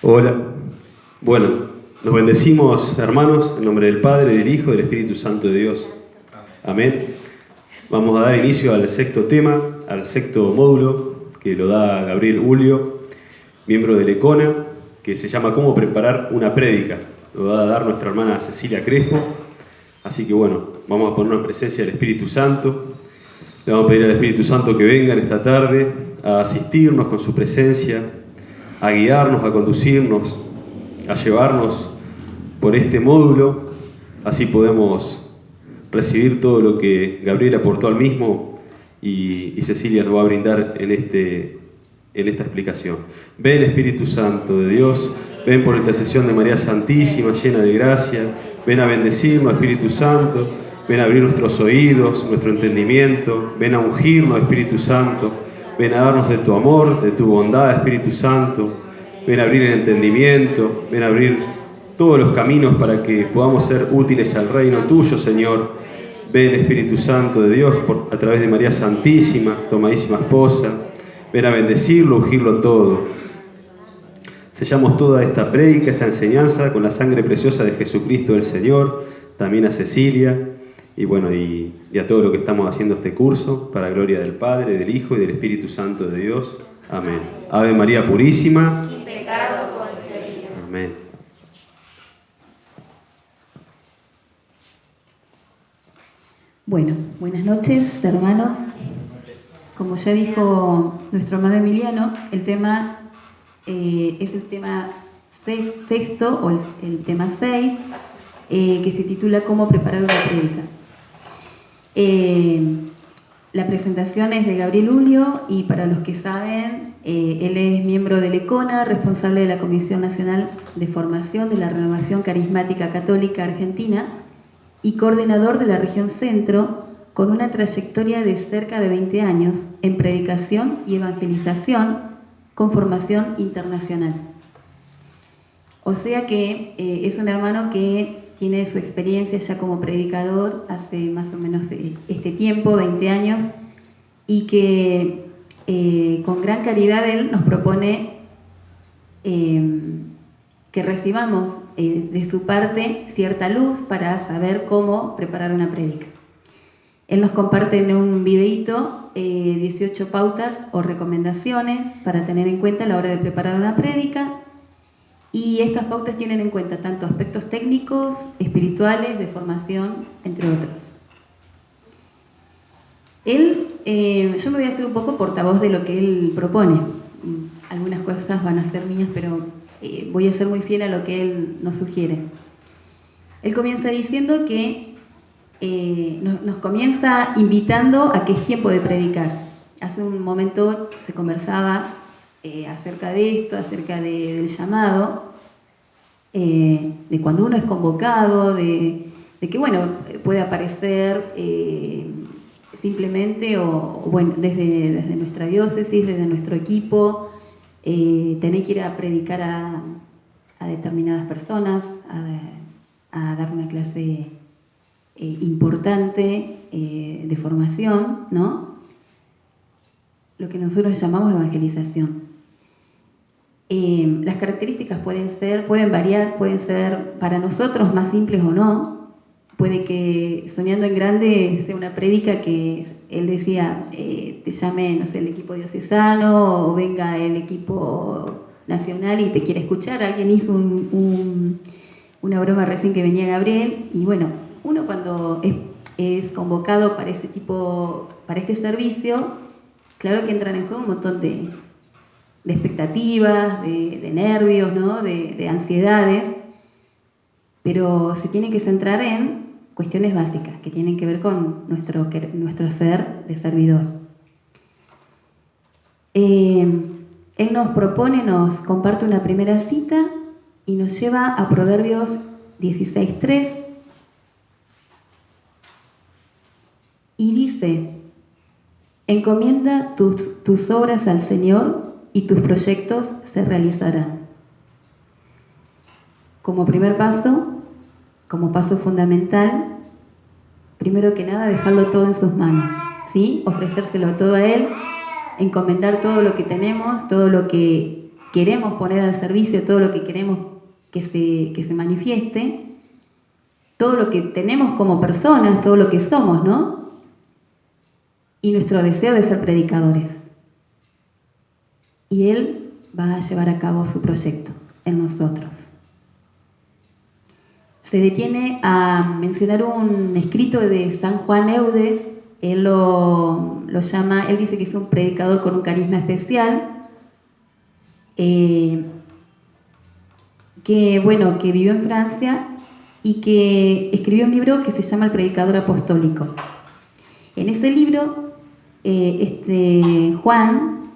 Hola. Bueno, nos bendecimos, hermanos, en nombre del Padre, del Hijo y del Espíritu Santo de Dios. Amén. Vamos a dar inicio al sexto tema, al sexto módulo, que lo da Gabriel Ulio, miembro del ECONA, que se llama ¿Cómo preparar una prédica? Lo va a dar nuestra hermana Cecilia Crespo. Así que bueno, vamos a ponernos en presencia del Espíritu Santo. Le vamos a pedir al Espíritu Santo que venga en esta tarde a asistirnos con su presencia, a guiarnos, a conducirnos, a llevarnos por este módulo. Así podemos recibir todo lo que Gabriel aportó al mismo y Cecilia nos va a brindar en esta explicación. Ven, Espíritu Santo de Dios, ven por intercesión de María Santísima, llena de gracia, ven a bendecirnos, Espíritu Santo, ven a abrir nuestros oídos, nuestro entendimiento, ven a ungirnos, Espíritu Santo, ven a darnos de tu amor, de tu bondad, Espíritu Santo, ven a abrir el entendimiento, ven a abrir todos los caminos para que podamos ser útiles al reino tuyo, Señor. Ven, Espíritu Santo de Dios, a través de María Santísima, tu amadísima esposa, ven a bendecirlo, ungirlo todo. Sellamos toda esta prédica, esta enseñanza con la sangre preciosa de Jesucristo el Señor, también a Cecilia y bueno, y a todo lo que estamos haciendo este curso, para gloria del Padre, del Hijo y del Espíritu Santo de Dios. Amén. Ave María Purísima, sin pecado concebida. Amén. Bueno, buenas noches, hermanos. Como ya dijo nuestro hermano Emiliano, el tema es el tema sexto, o el tema 6, que se titula ¿Cómo preparar una prédica? La presentación es de Gabriel Ulio y para los que saben, él es miembro del ECONA, responsable de la Comisión Nacional de Formación de la Renovación Carismática Católica Argentina y coordinador de la región Centro, con una trayectoria de cerca de 20 años en predicación y evangelización con formación internacional. O sea que es un hermano que tiene su experiencia ya como predicador hace más o menos este tiempo, 20 años, y que con gran caridad él nos propone que recibamos de su parte cierta luz para saber cómo preparar una prédica. Él nos comparte en un videíto 18 pautas o recomendaciones para tener en cuenta a la hora de preparar una prédica, y estas pautas tienen en cuenta tanto aspectos técnicos, espirituales, de formación, entre otros. Yo me voy a hacer un poco portavoz de lo que él propone. Algunas cosas van a ser mías, pero voy a ser muy fiel a lo que él nos sugiere. Él comienza diciendo que nos comienza invitando a que es tiempo de predicar. Hace un momento se conversaba acerca de esto, acerca del llamado, de cuando uno es convocado, de que bueno, puede aparecer simplemente o bueno, desde nuestra diócesis, desde nuestro equipo, tener que ir a predicar a determinadas personas, a dar una clase importante de formación, ¿no? Lo que nosotros llamamos evangelización. Las características pueden variar, pueden ser para nosotros más simples o no. Puede que Soñando en Grande sea una prédica que él decía, te llame, no sé, el equipo diocesano o venga el equipo nacional y te quiere escuchar. Alguien hizo una broma recién que venía Gabriel, y bueno, uno cuando es convocado para este servicio, claro que entran en juego un montón de expectativas, de nervios, ¿no? de ansiedades, pero se tiene que centrar en cuestiones básicas que tienen que ver con nuestro ser de servidor. Él nos comparte una primera cita y nos lleva a Proverbios 16:3 y dice: encomienda tus obras al Señor y tus proyectos se realizarán. Como primer paso, como paso fundamental, primero que nada dejarlo todo en sus manos, ¿sí? Ofrecérselo todo a Él, encomendar todo lo que tenemos, todo lo que queremos poner al servicio todo lo que queremos que se manifieste, todo lo que tenemos como personas, todo lo que somos, ¿no? Y nuestro deseo de ser predicadores. Y Él va a llevar a cabo su proyecto en nosotros. Se detiene a mencionar un escrito de San Juan Eudes. Él lo llama, él dice que es un predicador con un carisma especial, que vivió en Francia y que escribió un libro que se llama El Predicador Apostólico. En ese libro, Juan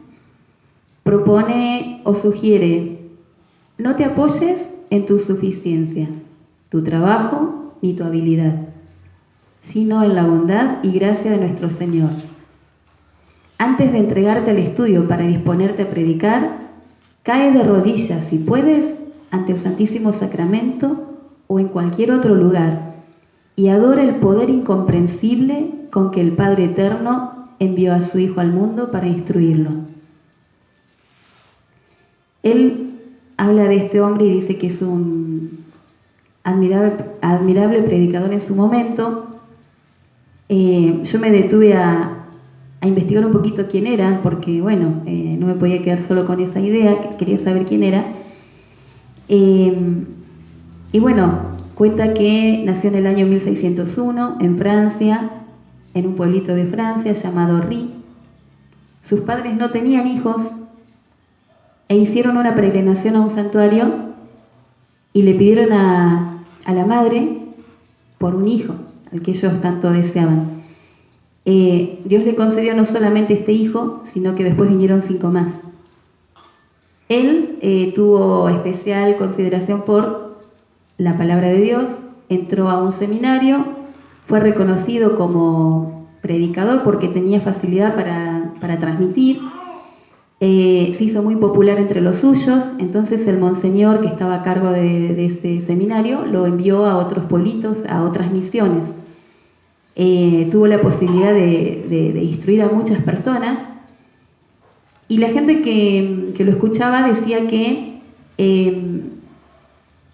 propone o sugiere: no te apoyes en tu suficiencia, tu trabajo ni tu habilidad, sino en la bondad y gracia de nuestro Señor. Antes de entregarte al estudio para disponerte a predicar, cae de rodillas, si puedes, ante el Santísimo Sacramento o en cualquier otro lugar, y adora el poder incomprensible con que el Padre Eterno envió a su Hijo al mundo para instruirlo. Él habla de este hombre y dice que es un admirable predicador en su momento. Yo me detuve a investigar un poquito quién era, porque no me podía quedar solo con esa idea, quería saber quién era. Cuenta que nació en el año 1601 en Francia, en un pueblito de Francia llamado Ry. Sus padres no tenían hijos e hicieron una peregrinación a un santuario y le pidieron a la madre por un hijo, al que ellos tanto deseaban. Dios le concedió no solamente este hijo, sino que después vinieron 5 más. Él tuvo especial consideración por la palabra de Dios, entró a un seminario, fue reconocido como predicador porque tenía facilidad para transmitir, se hizo muy popular entre los suyos. Entonces el monseñor que estaba a cargo de ese seminario lo envió a otros pueblitos, a otras misiones. Tuvo la posibilidad de instruir a muchas personas, y la gente que lo escuchaba decía que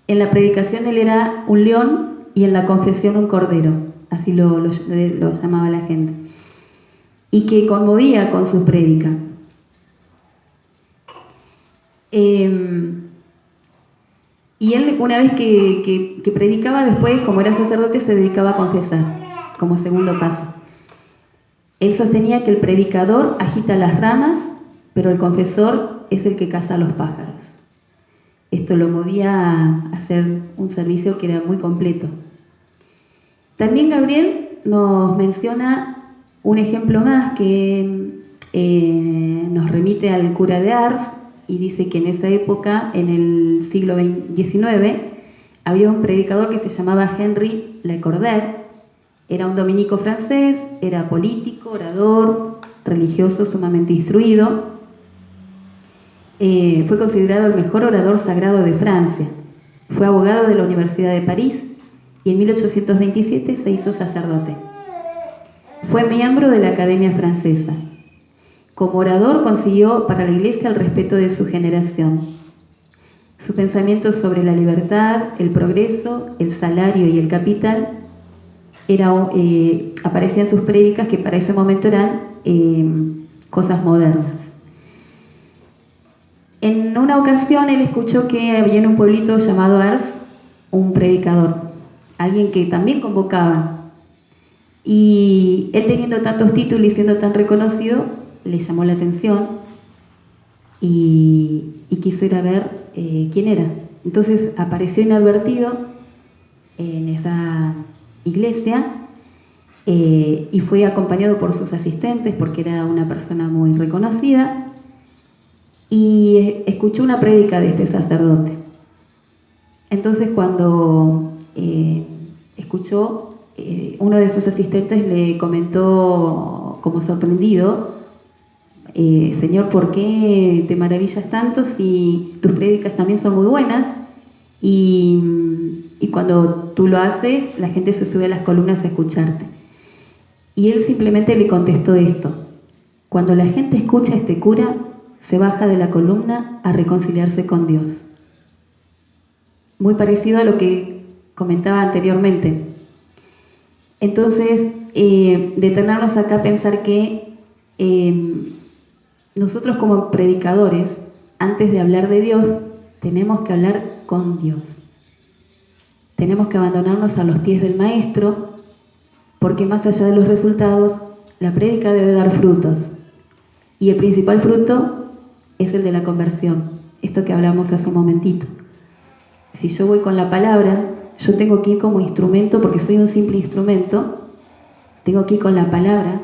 en la predicación él era un león y en la confesión un cordero, así lo llamaba la gente, y que conmovía con su prédica. Y él, una vez que predicaba, después, como era sacerdote, se dedicaba a confesar como segundo paso. Él sostenía que el predicador agita las ramas, pero el confesor es el que caza a los pájaros. Esto lo movía a hacer un servicio que era muy completo. También Gabriel nos menciona un ejemplo más que nos remite al cura de Ars, y dice que en esa época, en el siglo XIX, había un predicador que se llamaba Henry Lecordaire. Era un dominico francés, era político, orador, religioso, sumamente instruido. Fue considerado el mejor orador sagrado de Francia. Fue abogado de la Universidad de París y en 1827 se hizo sacerdote. Fue miembro de la Academia Francesa. Como orador consiguió para la Iglesia el respeto de su generación. Su pensamiento sobre la libertad, el progreso, el salario y el capital aparecía en sus prédicas, que para ese momento eran cosas modernas. En una ocasión él escuchó que había en un pueblito llamado Ars un predicador, alguien que también convocaba. Y él, teniendo tantos títulos y siendo tan reconocido, le llamó la atención y quiso ir a ver quién era. Entonces apareció inadvertido en esa iglesia y fue acompañado por sus asistentes porque era una persona muy reconocida, y escuchó una prédica de este sacerdote. Entonces, cuando escuchó, uno de sus asistentes le comentó como sorprendido: Señor, ¿por qué te maravillas tanto si tus prédicas también son muy buenas? Y cuando tú lo haces, la gente se sube a las columnas a escucharte. Y él simplemente le contestó esto: cuando la gente escucha a este cura, se baja de la columna a reconciliarse con Dios. Muy parecido a lo que comentaba anteriormente. Entonces, detenernos acá a pensar que nosotros como predicadores, antes de hablar de Dios, tenemos que hablar con Dios. Tenemos que abandonarnos a los pies del Maestro, porque más allá de los resultados, la prédica debe dar frutos. Y el principal fruto es el de la conversión, esto que hablamos hace un momentito. Si yo voy con la palabra, yo tengo que ir como instrumento, porque soy un simple instrumento, tengo que ir con la palabra,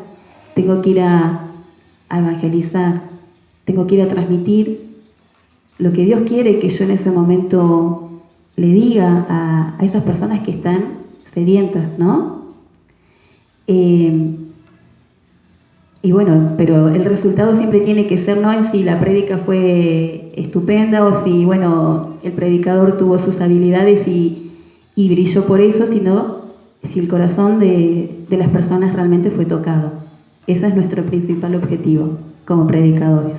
tengo que ir a evangelizar, tengo que ir a transmitir lo que Dios quiere que yo en ese momento le diga a esas personas que están sedientas, ¿no? Y bueno, pero el resultado siempre tiene que ser no en si la prédica fue estupenda o si, bueno, el predicador tuvo sus habilidades y brilló por eso, sino si el corazón de las personas realmente fue tocado. Ese es nuestro principal objetivo como predicadores.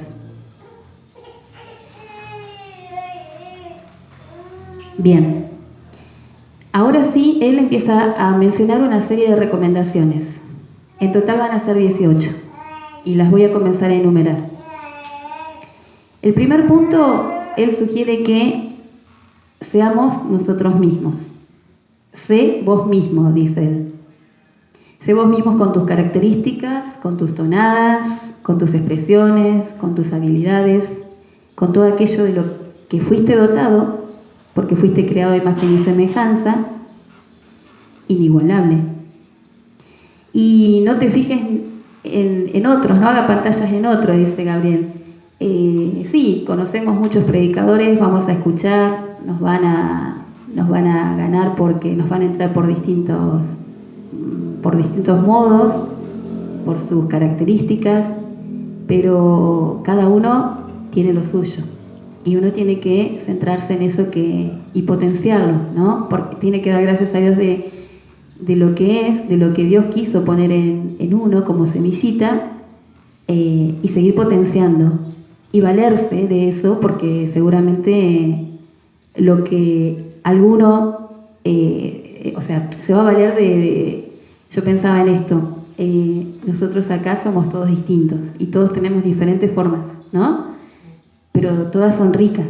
Bien, ahora sí, él empieza a mencionar una serie de recomendaciones. En total van a ser 18 y las voy a comenzar a enumerar. El primer punto, él sugiere que seamos nosotros mismos. Sé vos mismo, dice él. Sé vos mismos con tus características, con tus tonadas, con tus expresiones, con tus habilidades, con todo aquello de lo que fuiste dotado, porque fuiste creado a imagen y semejanza, inigualable. Y no te fijes en otros, no haga pantallas en otros, dice Gabriel. Sí, conocemos muchos predicadores, vamos a escuchar, nos van a ganar porque nos van a entrar por distintos modos, por sus características, pero cada uno tiene lo suyo. Y uno tiene que centrarse en eso y potenciarlo, ¿no? Porque tiene que dar gracias a Dios de lo que es, de lo que Dios quiso poner en uno como semillita, y seguir potenciando y valerse de eso, porque seguramente lo que alguno, se va a valer yo pensaba en esto, nosotros acá somos todos distintos y todos tenemos diferentes formas, ¿no? Pero todas son ricas,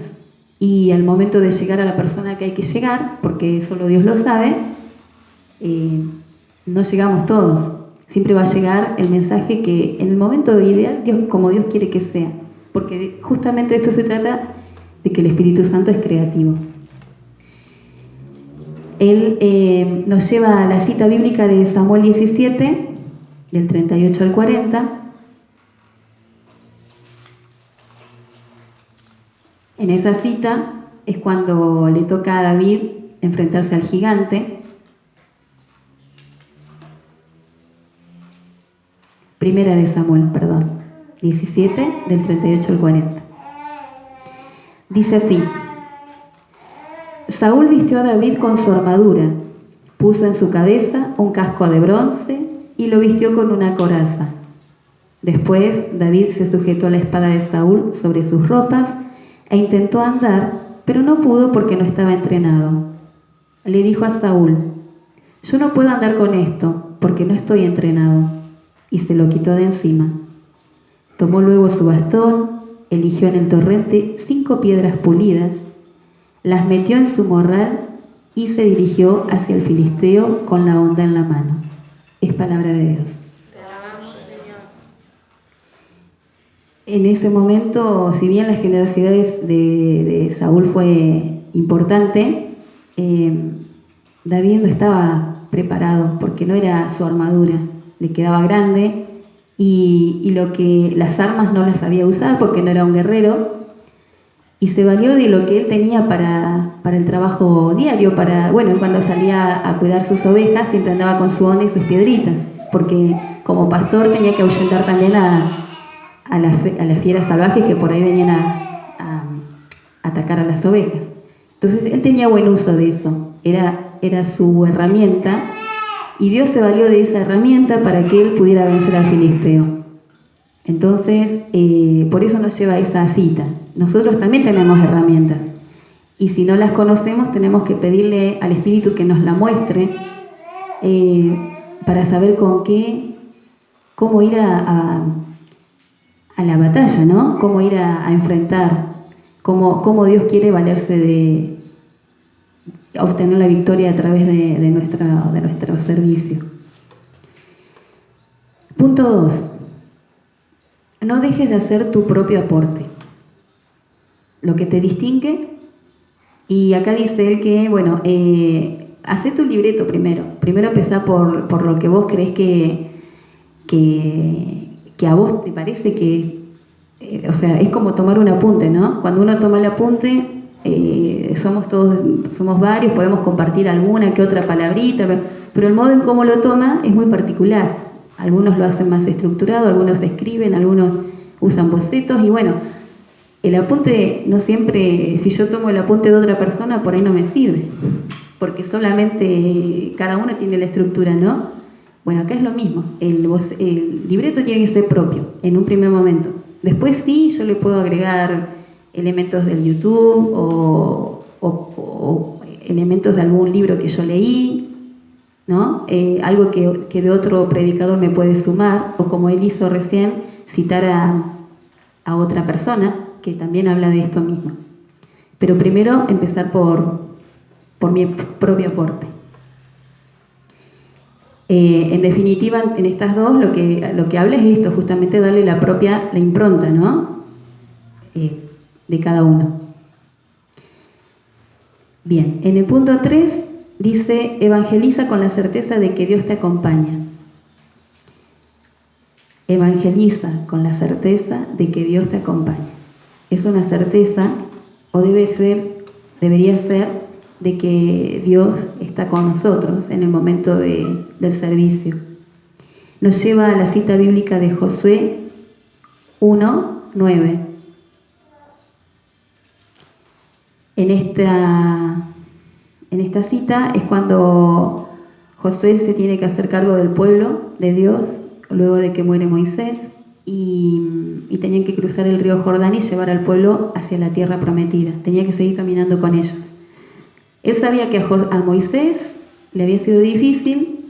y al momento de llegar a la persona que hay que llegar, porque solo Dios lo sabe, no llegamos todos. Siempre va a llegar el mensaje que en el momento ideal, como Dios quiere que sea, porque justamente de esto se trata, de que el Espíritu Santo es creativo. Él nos lleva a la cita bíblica de Samuel 17, del 38 al 40. En esa cita es cuando le toca a David enfrentarse al gigante. Primera de Samuel, 17, del 38 al 40. Dice así: Saúl vistió a David con su armadura, puso en su cabeza un casco de bronce y lo vistió con una coraza. Después David se sujetó a la espada de Saúl sobre sus ropas e intentó andar, pero no pudo porque no estaba entrenado. Le dijo a Saúl: yo no puedo andar con esto porque no estoy entrenado, y se lo quitó de encima. Tomó luego su bastón, eligió en el torrente 5 piedras pulidas, las metió en su morral y se dirigió hacia el filisteo con la honda en la mano. Es palabra de Dios. Te alabamos, Señor. En ese momento, si bien las generosidades de Saúl fue importante, David no estaba preparado porque no era su armadura, le quedaba grande y las armas no las sabía usar porque no era un guerrero, y se valió de lo que él tenía para el trabajo diario. Cuando salía a cuidar sus ovejas siempre andaba con su onda y sus piedritas, porque como pastor tenía que ahuyentar también a las fieras salvajes que por ahí venían a atacar a las ovejas. Entonces él tenía buen uso de eso, era su herramienta, y Dios se valió de esa herramienta para que él pudiera vencer al filisteo. Entonces, por eso nos lleva a esa cita. Nosotros también tenemos herramientas. Y si no las conocemos, tenemos que pedirle al Espíritu que nos la muestre para saber cómo ir a la batalla, ¿no? Cómo ir a enfrentar, cómo Dios quiere valerse de obtener la victoria a través de nuestro servicio. Punto 2. No dejes de hacer tu propio aporte. Lo que te distingue. Y acá dice él que, bueno, hacé tu libreto primero. Primero empezá por lo que vos crees que a vos te parece que... o sea, es como tomar un apunte, ¿no? Cuando uno toma el apunte, somos varios, podemos compartir alguna que otra palabrita, pero el modo en cómo lo toma es muy particular. Algunos lo hacen más estructurado, algunos escriben, algunos usan bocetos y bueno... El apunte no siempre, si yo tomo el apunte de otra persona, por ahí no me sirve, porque solamente cada uno tiene la estructura, ¿no? Bueno, acá es lo mismo, el libreto tiene que ser propio en un primer momento. Después sí, yo le puedo agregar elementos del YouTube o elementos de algún libro que yo leí, ¿no? Algo que de otro predicador me puede sumar, o como él hizo recién, citar a otra persona que también habla de esto mismo. Pero primero empezar por mi propio aporte. En definitiva, en estas dos lo que habla es esto, justamente darle la impronta, ¿no? De cada uno. Bien, en el punto 3 dice, evangeliza con la certeza de que Dios te acompaña. Evangeliza con la certeza de que Dios te acompaña. Es una certeza, o debería ser, de que Dios está con nosotros en el momento del servicio. Nos lleva a la cita bíblica de Josué 1:9. En esta cita es cuando Josué se tiene que hacer cargo del pueblo de Dios, luego de que muere Moisés, y tenían que cruzar el río Jordán y llevar al pueblo hacia la tierra prometida. Tenía que seguir caminando con ellos. Él sabía que a Moisés le había sido difícil,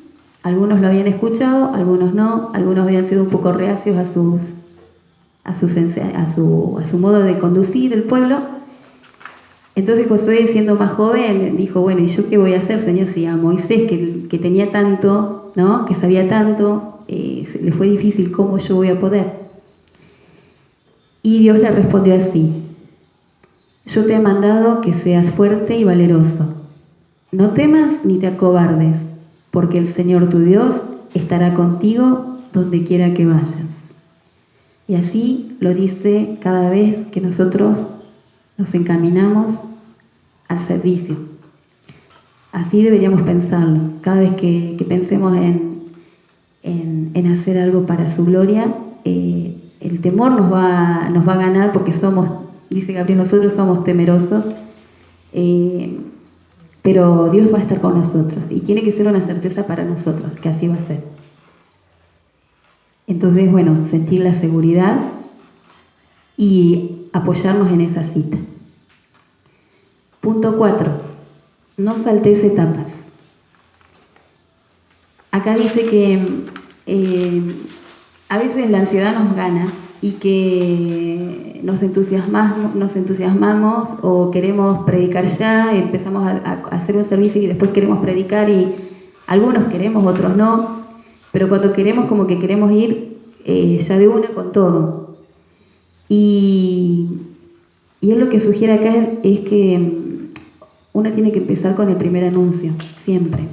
algunos lo habían escuchado, algunos no, algunos habían sido un poco reacios a su modo de conducir el pueblo. Entonces Josué, siendo más joven, dijo, bueno, ¿y yo qué voy a hacer, Señor? Si a Moisés, que tenía tanto, ¿no? Que sabía tanto, le fue difícil, ¿cómo yo voy a poder? Y Dios le respondió así: yo te he mandado que seas fuerte y valeroso. No temas ni te acobardes, porque el Señor tu Dios estará contigo donde quiera que vayas. Y así lo dice cada vez que nosotros nos encaminamos al servicio. Así deberíamos pensarlo. Cada vez que pensemos en hacer algo para su gloria, el temor nos va a ganar, porque dice Gabriel, nosotros somos temerosos, pero Dios va a estar con nosotros y tiene que ser una certeza para nosotros que así va a ser. Entonces, bueno, sentir la seguridad y apoyarnos en esa cita. Punto 4. No saltes etapas. Acá dice que a veces la ansiedad nos gana y que nos entusiasmamos o queremos predicar ya, y empezamos a hacer un servicio y después queremos predicar, y algunos queremos, otros no, pero cuando queremos, como que queremos ir ya de una con todo. Y él lo que sugiere acá es que uno tiene que empezar con el primer anuncio, siempre.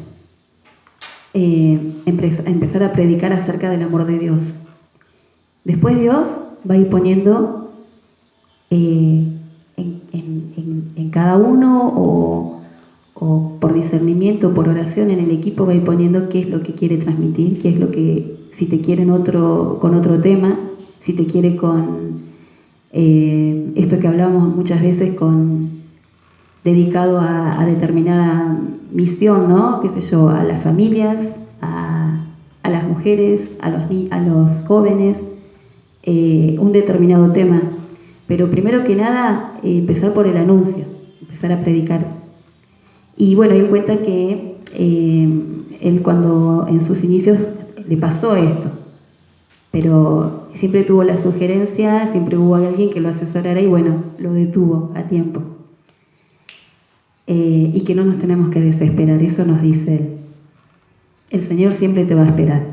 Empezar a predicar acerca del amor de Dios. Después Dios va a ir poniendo en cada uno, o por discernimiento, por oración en el equipo, va a ir poniendo qué es lo que quiere transmitir, qué es lo que, si te quiere con otro tema, si te quiere con esto que hablamos muchas veces, dedicado a determinada misión, ¿no? Qué sé yo, a las familias, a las mujeres, a los jóvenes, un determinado tema. Pero primero que nada, empezar por el anuncio, empezar a predicar. Y bueno, él cuenta que él cuando en sus inicios le pasó esto, pero siempre tuvo la sugerencia, siempre hubo alguien que lo asesorara y bueno, lo detuvo a tiempo. Y que no nos tenemos que desesperar, eso nos dice él. El Señor siempre te va a esperar.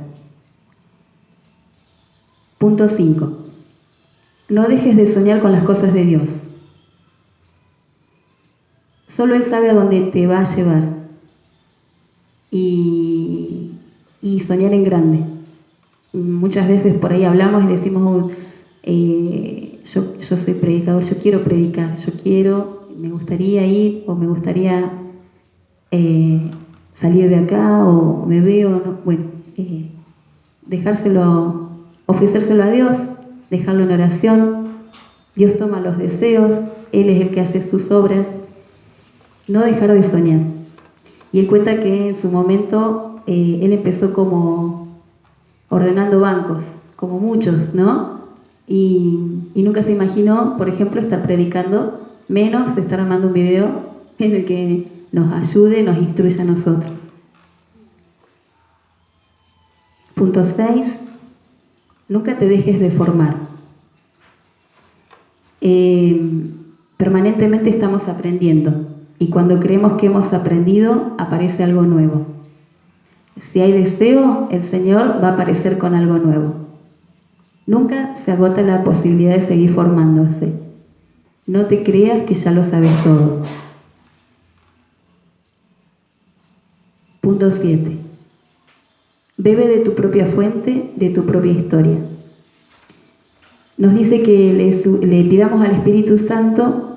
Punto 5. No dejes de soñar con las cosas de Dios. Solo Él sabe a dónde te va a llevar. Y soñar en grande. Muchas veces por ahí hablamos y decimos, yo soy predicador, yo quiero predicar, me gustaría ir o me gustaría salir de acá o me veo, ¿no? Bueno, ofrecérselo a Dios, dejarlo en oración. Dios toma los deseos, Él es el que hace sus obras. No dejar de soñar. Y él cuenta que en su momento él empezó como ordenando bancos, como muchos, ¿no? Y nunca se imaginó, por ejemplo, estar predicando, menos estar armando un video en el que nos ayude, nos instruya a nosotros. Punto 6. Nunca te dejes de formar. Permanentemente estamos aprendiendo y cuando creemos que hemos aprendido, aparece algo nuevo. Si hay deseo, el Señor va a aparecer con algo nuevo. Nunca se agota la posibilidad de seguir formándose. No te creas que ya lo sabes todo. Punto 7. Bebe de tu propia fuente, de tu propia historia. Nos dice que le pidamos al Espíritu Santo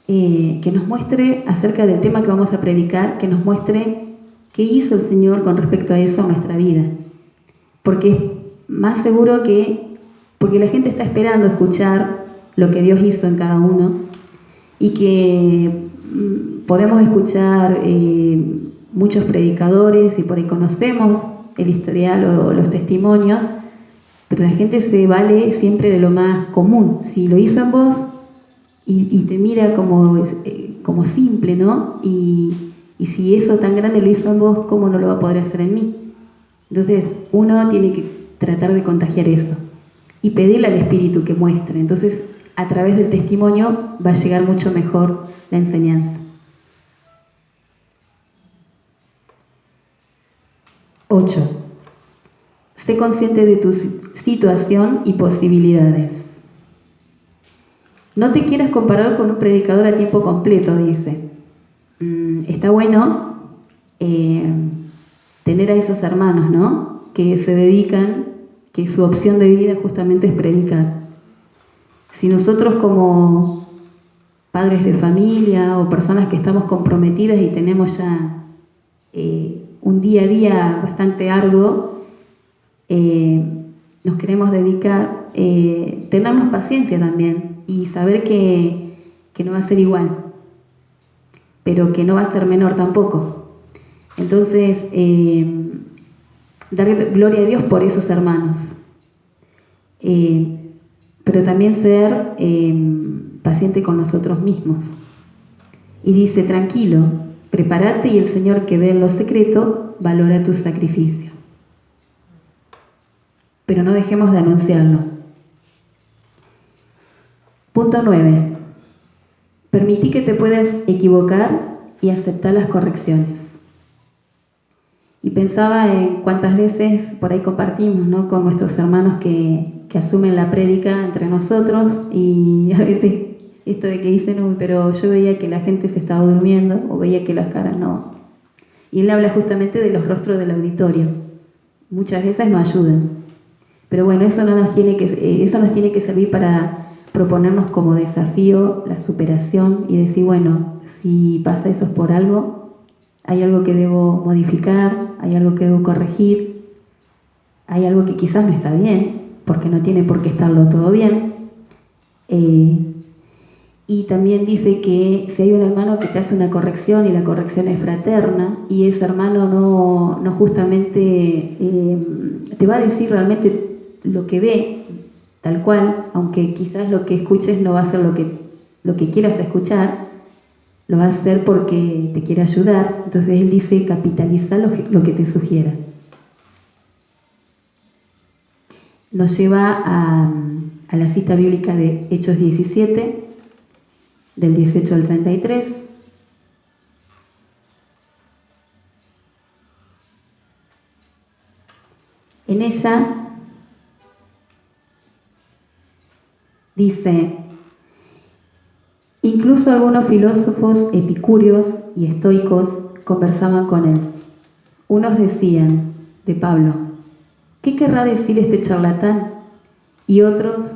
que nos muestre acerca del tema que vamos a predicar, que nos muestre qué hizo el Señor con respecto a eso en nuestra vida. Porque es más seguro porque la gente está esperando escuchar lo que Dios hizo en cada uno y que podemos escuchar muchos predicadores y por ahí conocemos el historial o los testimonios, pero la gente se vale siempre de lo más común. Si lo hizo en vos y te mira como simple, ¿no? Y si eso tan grande lo hizo en vos, ¿cómo no lo va a poder hacer en mí? Entonces uno tiene que tratar de contagiar eso y pedirle al Espíritu que muestre. Entonces a través del testimonio va a llegar mucho mejor la enseñanza. 8. Sé consciente de tu situación y posibilidades. No te quieras comparar con un predicador a tiempo completo, dice. Está bueno tener a esos hermanos, ¿no? Que se dedican, que su opción de vida justamente es predicar. Si nosotros como padres de familia o personas que estamos comprometidas y tenemos ya un día a día bastante arduo, nos queremos dedicar, tenernos paciencia también y saber que no va a ser igual, pero que no va a ser menor tampoco. Entonces, dar gloria a Dios por esos hermanos, pero también ser paciente con nosotros mismos. Y dice, tranquilo, prepárate y el Señor que ve en lo secreto valora tu sacrificio. Pero no dejemos de anunciarlo. Punto 9. Permití que te puedas equivocar y aceptar las correcciones. Y pensaba en cuántas veces por ahí compartimos, ¿no?, con nuestros hermanos que asumen la prédica entre nosotros y a veces esto de que dicen, uy, pero yo veía que la gente se estaba durmiendo o veía que las caras no. Y él habla justamente de los rostros del auditorio. Muchas veces no ayudan. Pero bueno, eso nos tiene que servir para proponernos como desafío la superación y decir, bueno, si pasa eso es por algo, hay algo que debo modificar, hay algo que debo corregir, hay algo que quizás no está bien, porque no tiene por qué estarlo todo bien. Y también dice que si hay un hermano que te hace una corrección y la corrección es fraterna y ese hermano no justamente te va a decir realmente lo que ve tal cual, aunque quizás lo que escuches no va a ser lo que quieras escuchar, lo va a hacer porque te quiere ayudar. Entonces él dice, capitaliza lo que te sugiera. Nos lleva a la cita bíblica de Hechos 17, del 18 al 33. En ella dice, incluso algunos filósofos epicúreos y estoicos conversaban con él. Unos decían de Pablo, ¿qué querrá decir este charlatán? Y otros,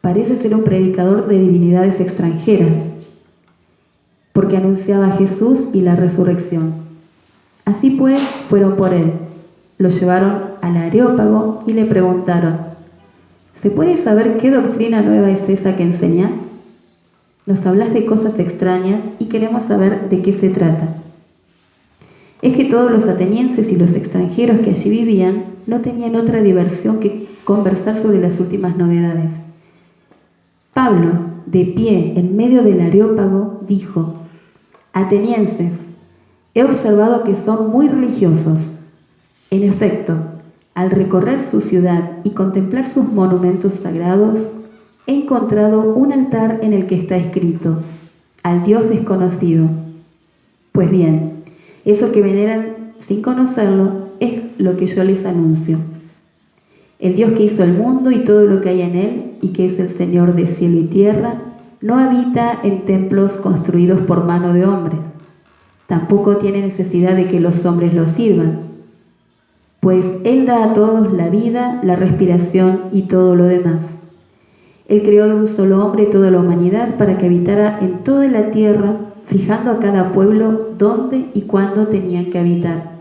parece ser un predicador de divinidades extranjeras, porque anunciaba a Jesús y la resurrección. Así pues, fueron por él, lo llevaron al Areópago y le preguntaron, ¿se puede saber qué doctrina nueva es esa que enseñas? Nos hablas de cosas extrañas y queremos saber de qué se trata. Es que todos los atenienses y los extranjeros que allí vivían no tenían otra diversión que conversar sobre las últimas novedades. Pablo, de pie en medio del Areópago, dijo, atenienses, he observado que son muy religiosos. En efecto, al recorrer su ciudad y contemplar sus monumentos sagrados, he encontrado un altar en el que está escrito, al Dios desconocido. Pues bien, eso que veneran sin conocerlo es lo que yo les anuncio. El Dios que hizo el mundo y todo lo que hay en él, y que es el Señor de cielo y tierra, no habita en templos construidos por mano de hombres. Tampoco tiene necesidad de que los hombres lo sirvan, pues Él da a todos la vida, la respiración y todo lo demás. Él creó de un solo hombre toda la humanidad para que habitara en toda la tierra, fijando a cada pueblo dónde y cuándo tenían que habitar,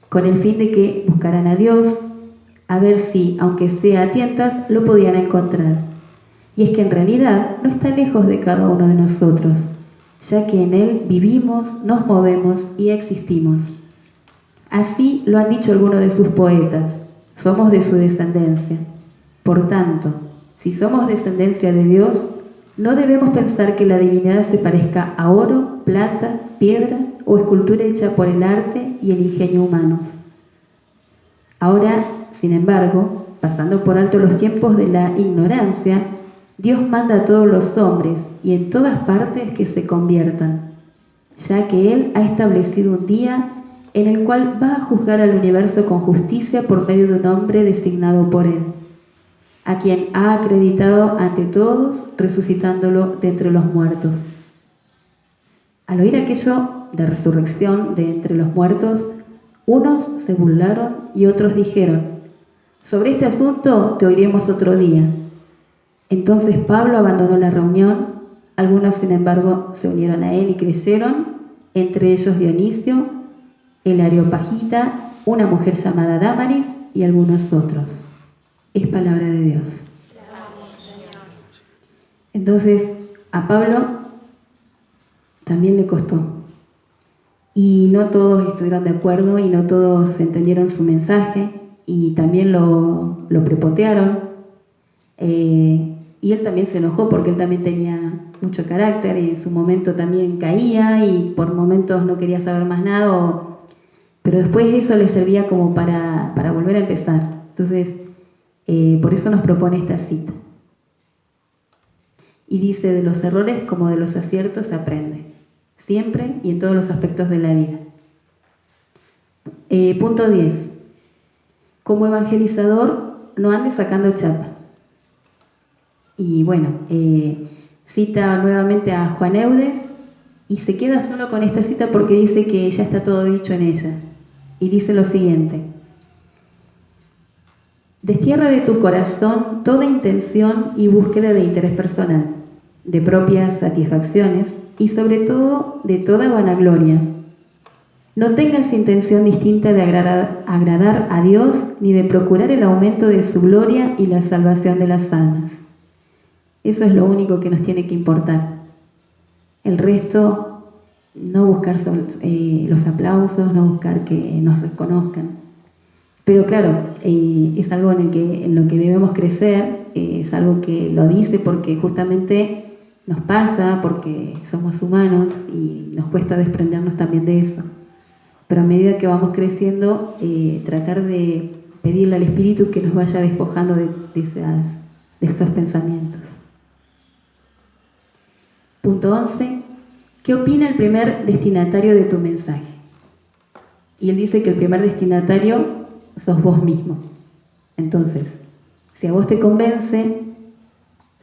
con el fin de que buscaran a Dios, a ver si, aunque sea a tientas, lo podían encontrar. Y es que en realidad no está lejos de cada uno de nosotros, ya que en Él vivimos, nos movemos y existimos. Así lo han dicho algunos de sus poetas, somos de su descendencia. Por tanto, si somos descendencia de Dios, no debemos pensar que la divinidad se parezca a oro, plata, piedra o escultura hecha por el arte y el ingenio humanos. Ahora, sin embargo, pasando por alto los tiempos de la ignorancia, Dios manda a todos los hombres y en todas partes que se conviertan, ya que Él ha establecido un día en el cual va a juzgar al universo con justicia por medio de un hombre designado por Él, a quien ha acreditado ante todos, resucitándolo de entre los muertos. Al oír aquello de resurrección de entre los muertos, unos se burlaron y otros dijeron, sobre este asunto te oiremos otro día. Entonces Pablo abandonó la reunión, algunos sin embargo se unieron a él y creyeron, entre ellos Dionisio, el Areopagita, una mujer llamada Dámaris y algunos otros. Es palabra de Dios. Entonces a Pablo también le costó. Y no todos estuvieron de acuerdo y no todos entendieron su mensaje y también lo prepotearon. Y él también se enojó porque él también tenía mucho carácter y en su momento también caía y por momentos no quería saber más nada, pero después eso le servía como para volver a empezar. Entonces, por eso nos propone esta cita. Y dice, de los errores como de los aciertos se aprende, siempre y en todos los aspectos de la vida. Punto 10. Como evangelizador, no andes sacando chapa. Y bueno, cita nuevamente a Juan Eudes y se queda solo con esta cita porque dice que ya está todo dicho en ella. Y dice lo siguiente: destierra de tu corazón toda intención y búsqueda de interés personal, de propias satisfacciones y sobre todo de toda vanagloria. No tengas intención distinta de agradar a Dios ni de procurar el aumento de su gloria y la salvación de las almas. Eso es lo único que nos tiene que importar. El resto, no buscar los aplausos, no buscar que nos reconozcan. Pero claro, es algo en lo que debemos crecer es algo que lo dice porque justamente nos pasa, porque somos humanos y nos cuesta desprendernos también de eso. Pero a medida que vamos creciendo, tratar de pedirle al Espíritu que nos vaya despojando de estos pensamientos. Punto 11. ¿Qué opina el primer destinatario de tu mensaje? Y él dice que el primer destinatario sos vos mismo. Entonces, si a vos te convence,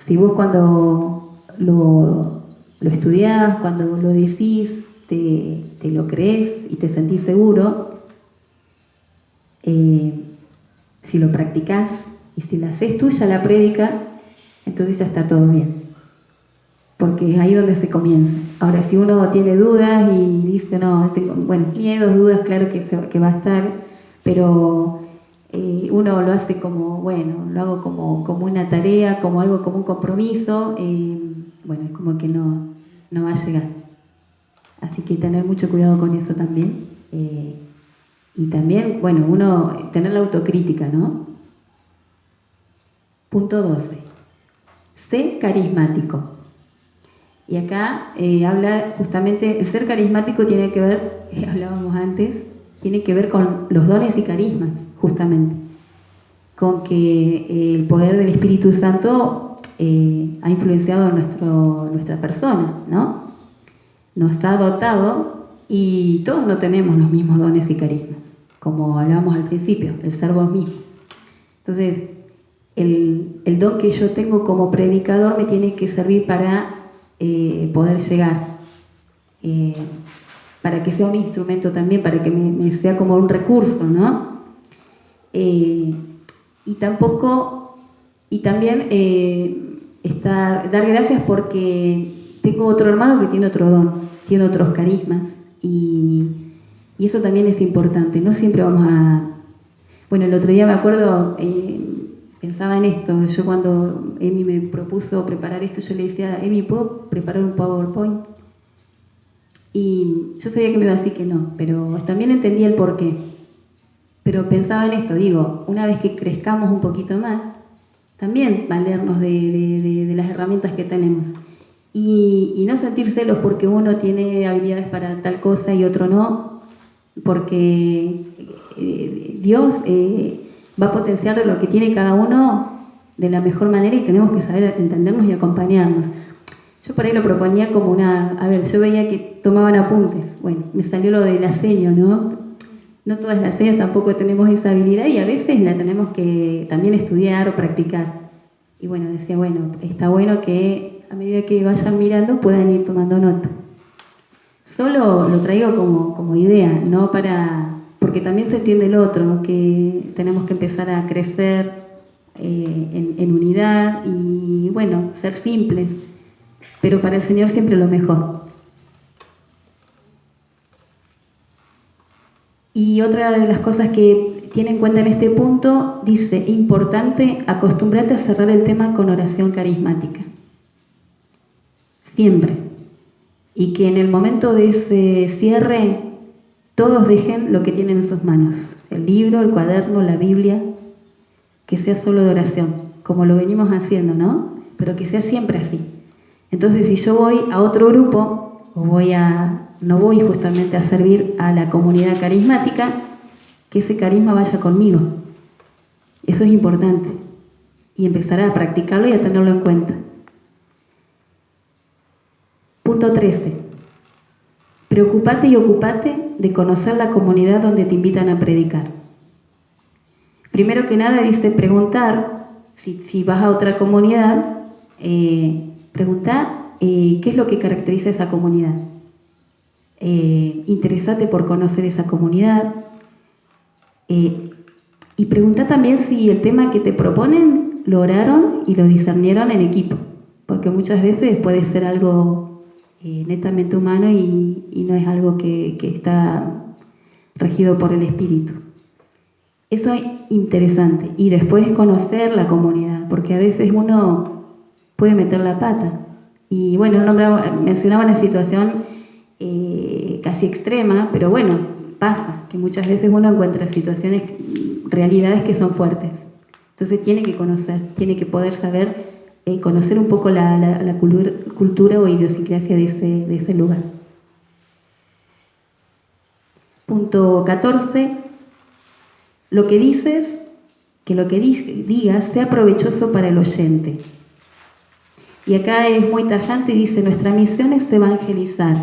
si vos cuando lo estudiás, cuando lo decís, te lo crees y te sentís seguro, si lo practicás y si la haces tuya la prédica, entonces ya está todo bien. Porque es ahí donde se comienza. Ahora, si uno tiene dudas y dice, no, tengo, bueno, miedos, dudas, claro que va a estar, pero uno lo hace como, bueno, lo hago como una tarea, como algo, como un compromiso, bueno, es como que no va a llegar. Así que tener mucho cuidado con eso también. Y también, bueno, uno tener la autocrítica, ¿no? Punto 12. Sé carismático. Y acá habla justamente, el ser carismático tiene que ver, hablábamos antes, tiene que ver con los dones y carismas, justamente. Con que el poder del Espíritu Santo ha influenciado nuestra persona, ¿no? Nos ha dotado y todos no tenemos los mismos dones y carismas, como hablábamos al principio, el ser vos mismo. Entonces, el don que yo tengo como predicador me tiene que servir para poder llegar, para que sea un instrumento también, para que me sea como un recurso, ¿no? Y también dar gracias porque tengo otro hermano que tiene otro don, tiene otros carismas y eso también es importante. No siempre vamos a... Bueno, el otro día me acuerdo, pensaba en esto, yo cuando Emi me propuso preparar esto, yo le decía, Emi, ¿puedo preparar un PowerPoint? Y yo sabía que me iba a decir que no, pero también entendía el porqué. Pero pensaba en esto, digo, una vez que crezcamos un poquito más, también valernos de las herramientas que tenemos. Y no sentir celos porque uno tiene habilidades para tal cosa y otro no, porque Dios va a potenciar lo que tiene cada uno de la mejor manera y tenemos que saber entendernos y acompañarnos. Yo por ahí lo proponía como yo veía que tomaban apuntes, bueno, me salió lo de la seño, ¿no? No todas las señas tampoco tenemos esa habilidad y a veces la tenemos que también estudiar o practicar. Y bueno, decía, bueno, está bueno que a medida que vayan mirando puedan ir tomando nota. Solo lo traigo como idea, no porque también se entiende el otro, ¿no? Que tenemos que empezar a crecer en unidad y bueno, ser simples, pero para el Señor siempre lo mejor. Y otra de las cosas que tiene en cuenta en este punto, dice, importante, acostumbrate a cerrar el tema con oración carismática. Siempre. Y que en el momento de ese cierre, todos dejen lo que tienen en sus manos. El libro, el cuaderno, la Biblia, que sea solo de oración, como lo venimos haciendo, ¿no? Pero que sea siempre así. Entonces, si yo voy a otro grupo, no voy justamente a servir a la comunidad carismática, que ese carisma vaya conmigo. Eso es importante. Y empezar a practicarlo y a tenerlo en cuenta. Punto 13. Preocupate y ocupate de conocer la comunidad donde te invitan a predicar. Primero que nada dice preguntar, si vas a otra comunidad, preguntar qué es lo que caracteriza a esa comunidad. Interesate por conocer esa comunidad y pregunta también si el tema que te proponen lo oraron y lo discernieron en equipo, porque muchas veces puede ser algo netamente humano y no es algo que está regido por el Espíritu. Eso es interesante. Y después conocer la comunidad, porque a veces uno puede meter la pata. Y bueno, mencionaba una situación casi extrema, pero bueno, pasa, que muchas veces uno encuentra realidades que son fuertes. Entonces tiene que conocer, tiene que poder saber, conocer un poco la cultura o idiosincrasia de ese lugar. Punto 14. Lo que dices, que lo que digas sea provechoso para el oyente. Y acá es muy tajante y dice, nuestra misión es evangelizar,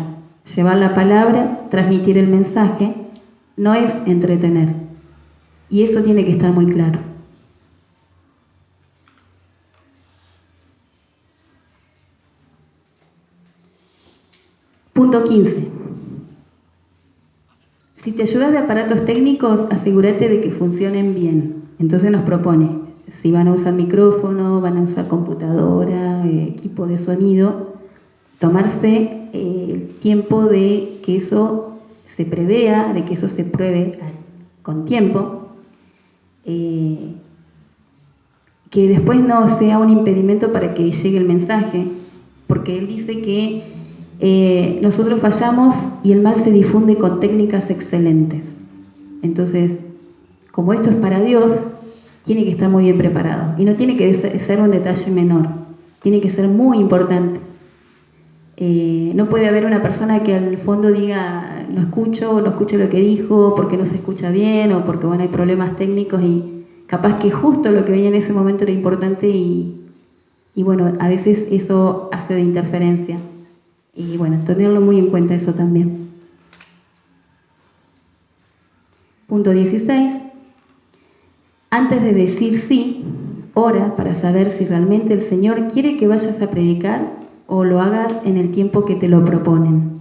llevar la palabra, transmitir el mensaje, no es entretener. Y eso tiene que estar muy claro. Punto 15. Si te ayudas de aparatos técnicos, asegúrate de que funcionen bien. Entonces nos propone, si van a usar micrófono, van a usar computadora, equipo de sonido, tomarse el tiempo de que eso se prevea, de que eso se pruebe con tiempo, que después no sea un impedimento para que llegue el mensaje, porque él dice que nosotros fallamos y el mal se difunde con técnicas excelentes. Entonces, como esto es para Dios, tiene que estar muy bien preparado. Y no tiene que ser un detalle menor, tiene que ser muy importante. No puede haber una persona que al fondo diga, no escucho lo que dijo, porque no se escucha bien, o porque bueno, hay problemas técnicos y capaz que justo lo que venía en ese momento era importante y bueno, a veces eso hace de interferencia. Y bueno, tenerlo muy en cuenta eso también. Punto 16. Antes de decir sí, ora para saber si realmente el Señor quiere que vayas a predicar o lo hagas en el tiempo que te lo proponen.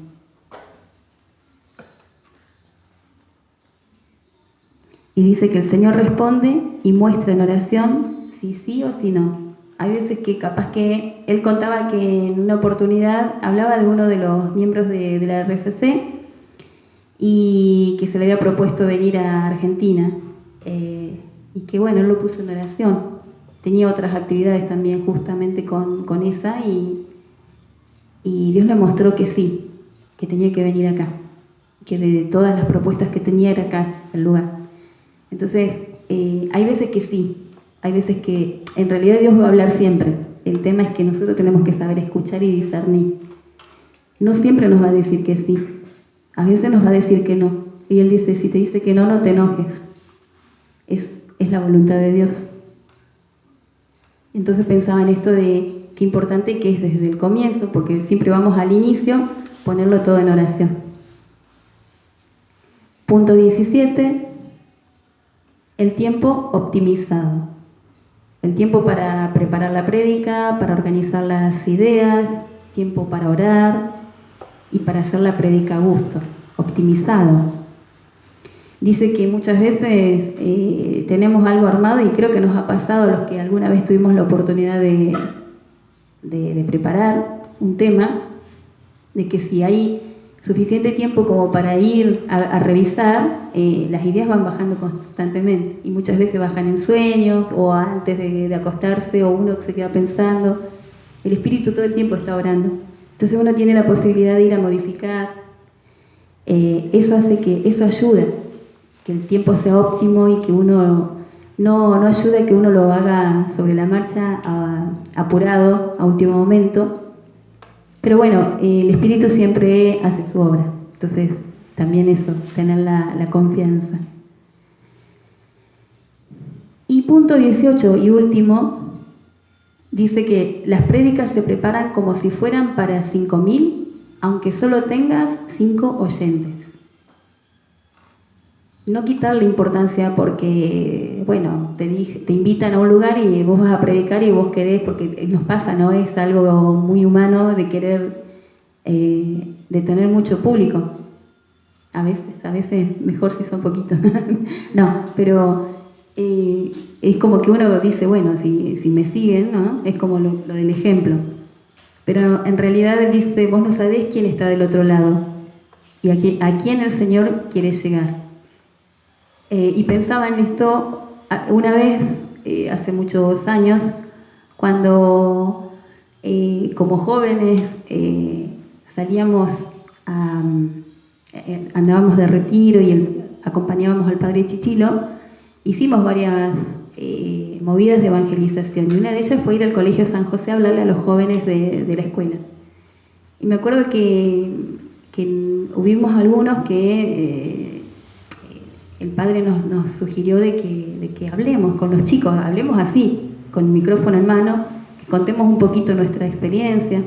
Y dice que el Señor responde y muestra en oración si sí o si no. Hay veces que capaz que él contaba que en una oportunidad hablaba de uno de los miembros de la RCC y que se le había propuesto venir a Argentina y que bueno, él lo puso en oración. Tenía otras actividades también justamente con esa y Dios le mostró que sí, que tenía que venir acá, que de todas las propuestas que tenía era acá el lugar. Entonces, hay veces que sí. Hay veces que en realidad Dios va a hablar siempre. El tema es que nosotros tenemos que saber escuchar y discernir. No siempre nos va a decir que sí. A veces nos va a decir que no. Y Él dice, si te dice que no, no te enojes. Es la voluntad de Dios. Entonces pensaba en esto de qué importante que es desde el comienzo, porque siempre vamos al inicio, ponerlo todo en oración. Punto 17. El tiempo optimizado. El tiempo para preparar la prédica, para organizar las ideas, tiempo para orar y para hacer la prédica a gusto, optimizado. Dice que muchas veces tenemos algo armado y creo que nos ha pasado a los que alguna vez tuvimos la oportunidad de preparar un tema, de que si hay suficiente tiempo como para ir a revisar, las ideas van bajando constantemente y muchas veces bajan en sueños o antes de acostarse o uno se queda pensando. El espíritu todo el tiempo está orando. Entonces uno tiene la posibilidad de ir a modificar. Eso hace que, eso ayuda, que el tiempo sea óptimo y que uno no ayuda a que uno lo haga sobre la marcha, apurado, a último momento. Pero bueno, el Espíritu siempre hace su obra. Entonces, también eso, tener la confianza. Y punto 18 y último, dice que las prédicas se preparan como si fueran para 5.000, aunque solo tengas 5 oyentes. No quitarle importancia porque, bueno, te invitan a un lugar y vos vas a predicar y vos querés, porque nos pasa, ¿no? Es algo muy humano de querer, de tener mucho público. A veces mejor si son poquitos. No, pero es como que uno dice, bueno, si me siguen, ¿no? Es como lo del ejemplo. Pero en realidad él dice, vos no sabés quién está del otro lado y a quién el Señor quiere llegar. Y pensaba en esto una vez, hace muchos años, cuando como jóvenes salíamos, andábamos de retiro y acompañábamos al padre Chichilo, hicimos varias movidas de evangelización. Y una de ellas fue ir al Colegio San José a hablarle a los jóvenes de la escuela. Y me acuerdo que hubimos algunos que el padre nos sugirió de que hablemos con los chicos, hablemos así, con el micrófono en mano, que contemos un poquito nuestra experiencia.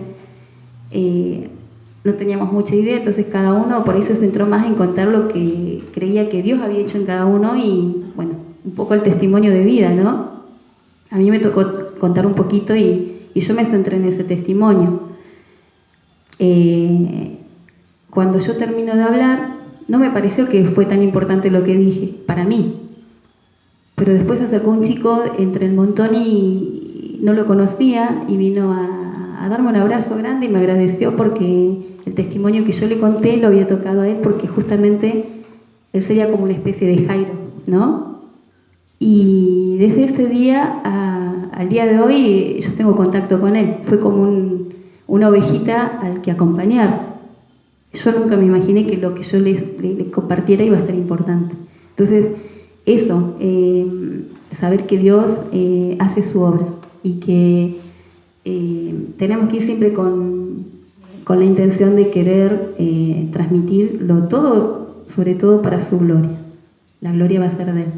No teníamos mucha idea, entonces cada uno por ahí se centró más en contar lo que creía que Dios había hecho en cada uno y, bueno, un poco el testimonio de vida, ¿no? A mí me tocó contar un poquito y yo me centré en ese testimonio. Cuando yo termino de hablar, no me pareció que fue tan importante lo que dije, para mí. Pero después se acercó un chico entre el montón y no lo conocía y vino a darme un abrazo grande y me agradeció porque el testimonio que yo le conté lo había tocado a él porque justamente él sería como una especie de Jairo, ¿no? Y desde ese día al día de hoy yo tengo contacto con él. Fue como una ovejita al que acompañar. Yo nunca me imaginé que lo que yo le compartiera iba a ser importante. Entonces, eso, saber que Dios hace su obra y que tenemos que ir siempre con la intención de querer transmitirlo todo, sobre todo para su gloria. La gloria va a ser de Él.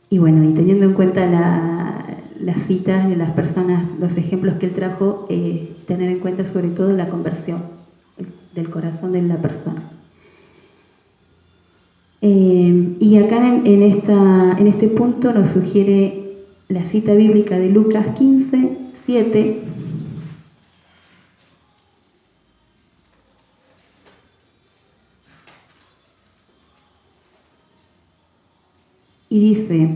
Y bueno, y teniendo en cuenta las citas de las personas, los ejemplos que Él trajo, tener en cuenta sobre todo la conversión del corazón de la persona. Y acá en este punto nos sugiere la cita bíblica de Lucas 15, 7. Y dice,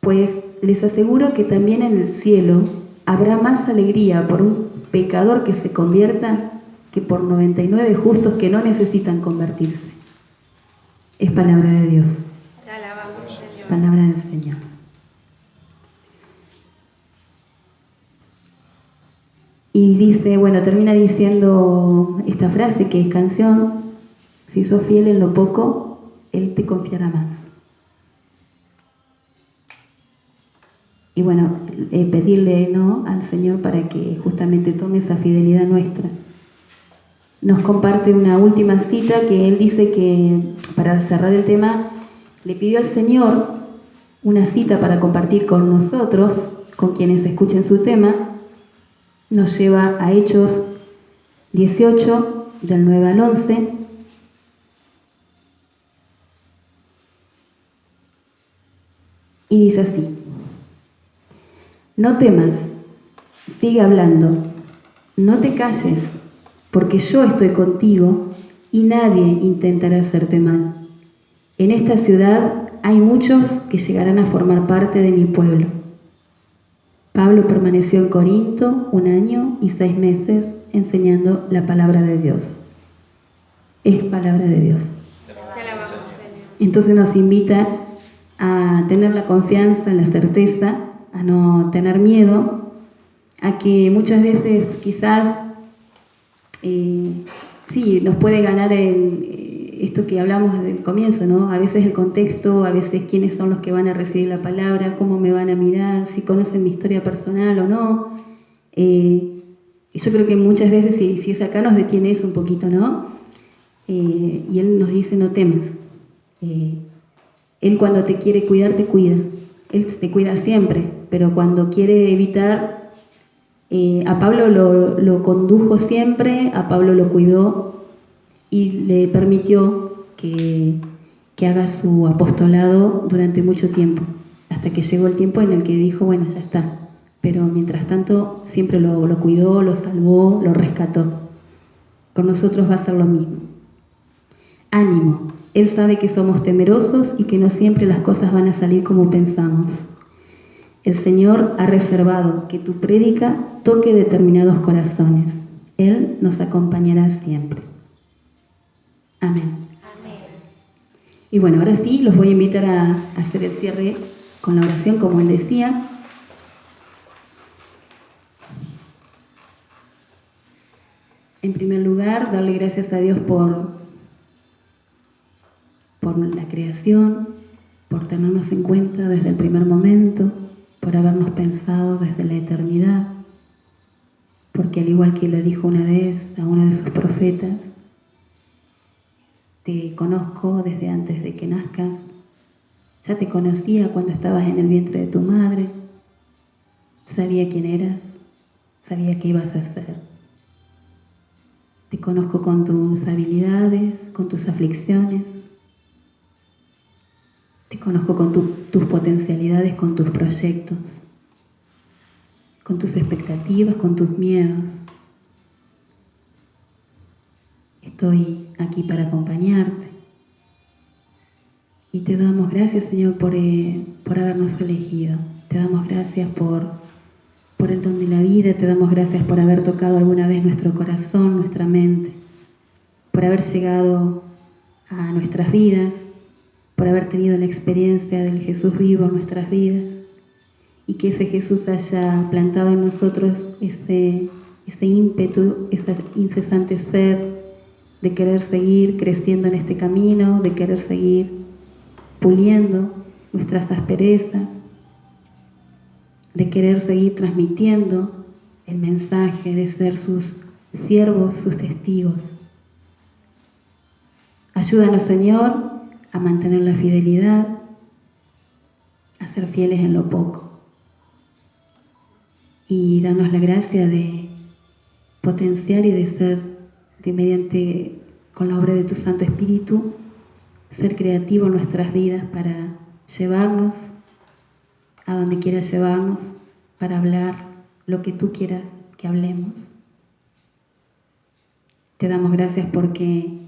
pues les aseguro que también en el cielo habrá más alegría por un pecador que se convierta que por 99 justos que no necesitan convertirse. Es palabra de Dios. Te alabamos, Señor. Palabra del Señor. Y dice, bueno, termina diciendo esta frase que es canción: si sos fiel en lo poco, Él te confiará más. Y bueno, pedirle ¿no? al Señor para que justamente tome esa fidelidad nuestra. Nos comparte una última cita que él dice que, para cerrar el tema, le pidió al Señor una cita para compartir con nosotros, con quienes escuchen su tema. Nos lleva a Hechos 18, del 9 al 11. Y dice así: no temas, sigue hablando, no te calles, porque yo estoy contigo y nadie intentará hacerte mal. En esta ciudad hay muchos que llegarán a formar parte de mi pueblo. Pablo permaneció en Corinto 1 año y 6 meses enseñando la palabra de Dios. Es palabra de Dios. Te alabamos, Señor. Entonces nos invita a tener la confianza, la certeza, a no tener miedo, a que muchas veces quizás sí, nos puede ganar esto que hablamos del comienzo, ¿no? A veces el contexto, a veces quiénes son los que van a recibir la palabra, cómo me van a mirar, si conocen mi historia personal o no. Yo creo que muchas veces si es acá nos detiene eso un poquito, ¿no? Y Él nos dice, no temas. Él cuando te quiere cuidar, te cuida. Él te cuida siempre, pero cuando quiere evitar, a Pablo lo condujo siempre, a Pablo lo cuidó y le permitió que haga su apostolado durante mucho tiempo, hasta que llegó el tiempo en el que dijo, bueno, ya está. Pero mientras tanto siempre lo cuidó, lo salvó, lo rescató. Con nosotros va a ser lo mismo. Ánimo. Él sabe que somos temerosos y que no siempre las cosas van a salir como pensamos. El Señor ha reservado que tu prédica toque determinados corazones. Él nos acompañará siempre. Amén. Amén. Y bueno, ahora sí, los voy a invitar a hacer el cierre con la oración, como él decía. En primer lugar, darle gracias a Dios por la creación, por por tenernos en cuenta desde el primer momento, por habernos pensado desde la eternidad, porque al igual que lo dijo una vez a uno de sus profetas, te conozco desde antes de que nazcas, ya te conocía cuando estabas en el vientre de tu madre, sabía quién eras, sabía qué ibas a hacer. Te conozco con tus habilidades, con tus aflicciones, te conozco con tus potencialidades, con tus proyectos, con tus expectativas, con tus miedos. Estoy aquí para acompañarte. Y te damos gracias, Señor, por habernos elegido. Te damos gracias por el don de la vida. Te damos gracias por haber tocado alguna vez nuestro corazón, nuestra mente. Por haber llegado a nuestras vidas. Por haber tenido la experiencia del Jesús vivo en nuestras vidas. Y que ese Jesús haya plantado en nosotros ese ímpetu, esa incesante sed de querer seguir creciendo en este camino, de querer seguir puliendo nuestras asperezas, de querer seguir transmitiendo el mensaje, de ser sus siervos, sus testigos. Ayúdanos, Señor, a mantener la fidelidad, a ser fieles en lo poco. Y danos la gracia de potenciar y de ser, mediante, con la obra de tu Santo Espíritu, ser creativo en nuestras vidas para llevarnos a donde quieras llevarnos, para hablar lo que tú quieras que hablemos. Te damos gracias porque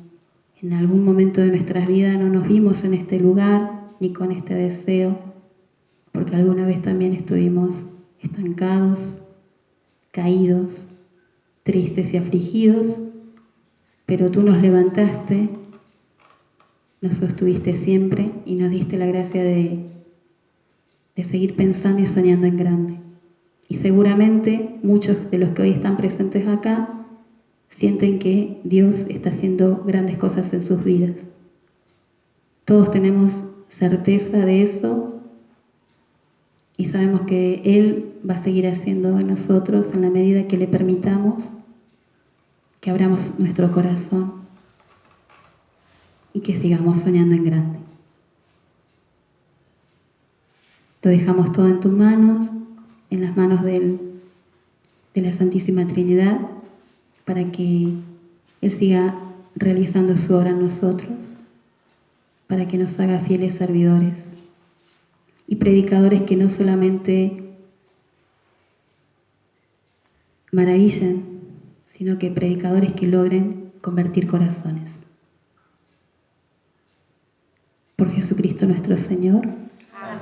en algún momento de nuestras vidas no nos vimos en este lugar ni con este deseo, porque alguna vez también estuvimos estancados, caídos, tristes y afligidos, pero tú nos levantaste, nos sostuviste siempre y nos diste la gracia de seguir pensando y soñando en grande. Y seguramente muchos de los que hoy están presentes acá sienten que Dios está haciendo grandes cosas en sus vidas. Todos tenemos certeza de eso y sabemos que Él va a seguir haciendo en nosotros en la medida que le permitamos, que abramos nuestro corazón y que sigamos soñando en grande. Lo dejamos todo en tus manos, en las manos de la Santísima Trinidad, para que Él siga realizando su obra en nosotros, para que nos haga fieles servidores y predicadores que no solamente maravillen, sino que predicadores que logren convertir corazones. Por Jesucristo nuestro Señor.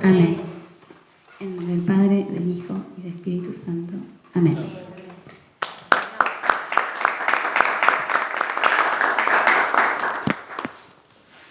Amén.